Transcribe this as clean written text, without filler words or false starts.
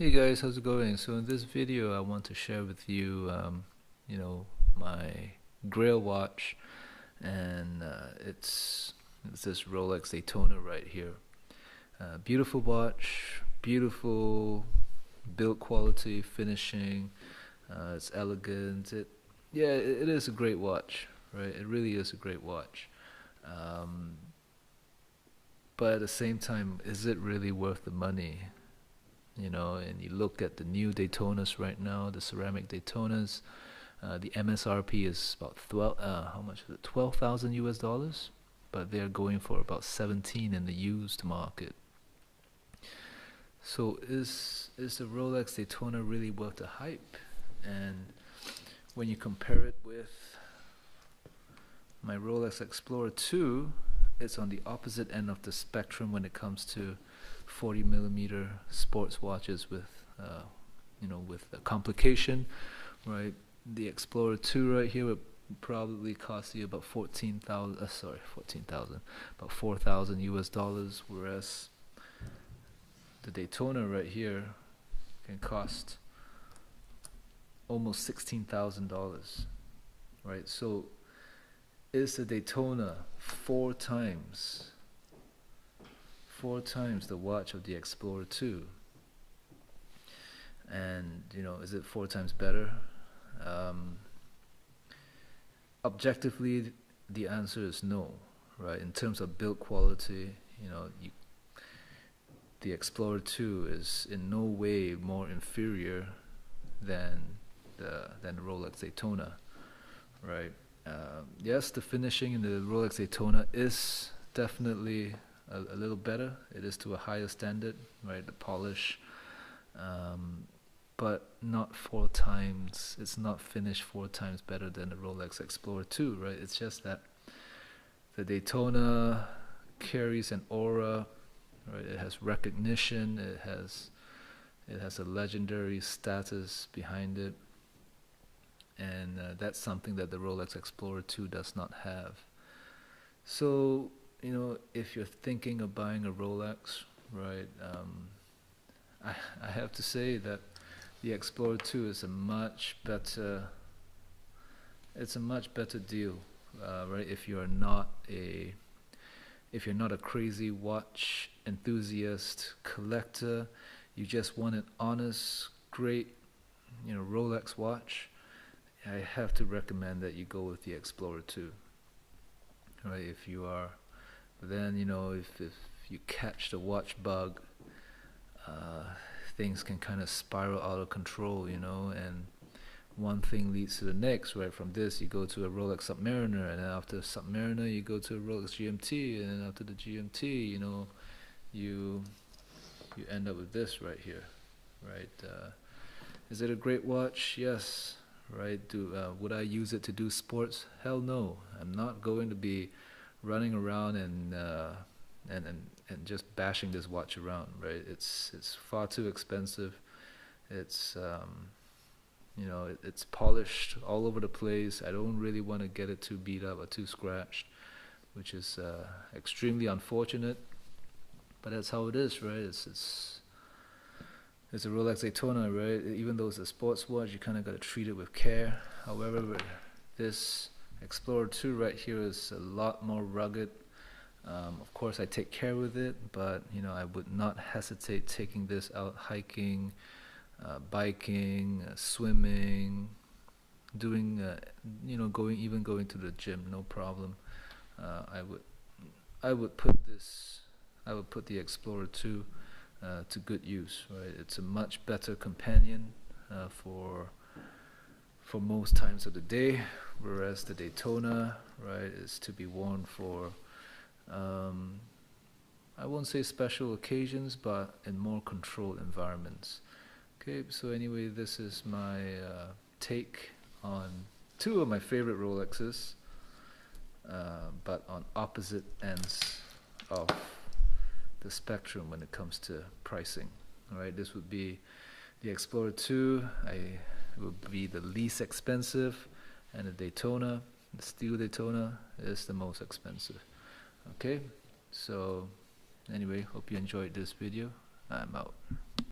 Hey guys, how's it going? So in this video, I want to share with you, my Grail watch, and it's this Rolex Daytona right here. Beautiful watch, beautiful build quality, finishing. It's elegant. It is a great watch, right? It really is a great watch. Um, but at the same time, is it really worth the money? And you look at the new Daytonas right now, the ceramic Daytonas. The MSRP is about 12. How much is it? 12,000 US dollars, but they're going for about 17 in the used market. So is the Rolex Daytona really worth the hype? And when you compare it with my Rolex Explorer 2, it's on the opposite end of the spectrum when it comes to 40 millimeter sports watches with a complication, right? The Explorer 2 right here would probably cost you about 14,000, about 4,000 US dollars, whereas the Daytona right here can cost almost $16,000, right? So is the Daytona four times the watch of the Explorer 2? And is it four times better? Objectively, the answer is no, right? In terms of build quality, the Explorer 2 is in no way more inferior than the Rolex Daytona, right? Yes, the finishing in the Rolex Daytona is definitely a little better. It is to a higher standard, right? The polish, but not four times. It's not finished four times better than the Rolex Explorer 2, right? It's just that the Daytona carries an aura, right? It has recognition. It has a legendary status behind it, and that's something that the Rolex Explorer 2 does not have. So if you're thinking of buying a Rolex, right, I have to say that the Explorer 2 is a much better. It's a much better deal, right? If you're not a crazy watch enthusiast collector, you just want an honest, great, Rolex watch. I have to recommend that you go with the Explorer 2, right? If you are, then if you catch the watch bug, things can kind of spiral out of control, and one thing leads to the next, right? From this, you go to a Rolex Submariner, and then after Submariner, you go to a Rolex GMT, and then after the GMT, you end up with this right here, right? Is it a great watch? Yes, right? Would I use it to do sports? Hell no. I'm not going to be running around and just bashing this watch around, right? It's far too expensive. It's it's polished all over the place. I don't really want to get it too beat up or too scratched, which is extremely unfortunate. But that's how it is, right? It's a Rolex Daytona, right? Even though it's a sports watch, you kind of got to treat it with care. However, this Explorer 2 right here is a lot more rugged. Of course, I take care with it, but I would not hesitate taking this out hiking, biking, swimming, doing, going to the gym, no problem. I would, I would put the Explorer 2 to good use, right? It's a much better companion for most times of the day, whereas the Daytona, right, is to be worn for I won't say special occasions, but in more controlled environments. Okay, so anyway, this is my take on two of my favorite Rolexes, but on opposite ends of the spectrum when it comes to pricing. All right, this would be the Explorer 2. It would be the least expensive, and the Daytona, the steel Daytona, is the most expensive. Okay, so anyway, hope you enjoyed this video. I'm out.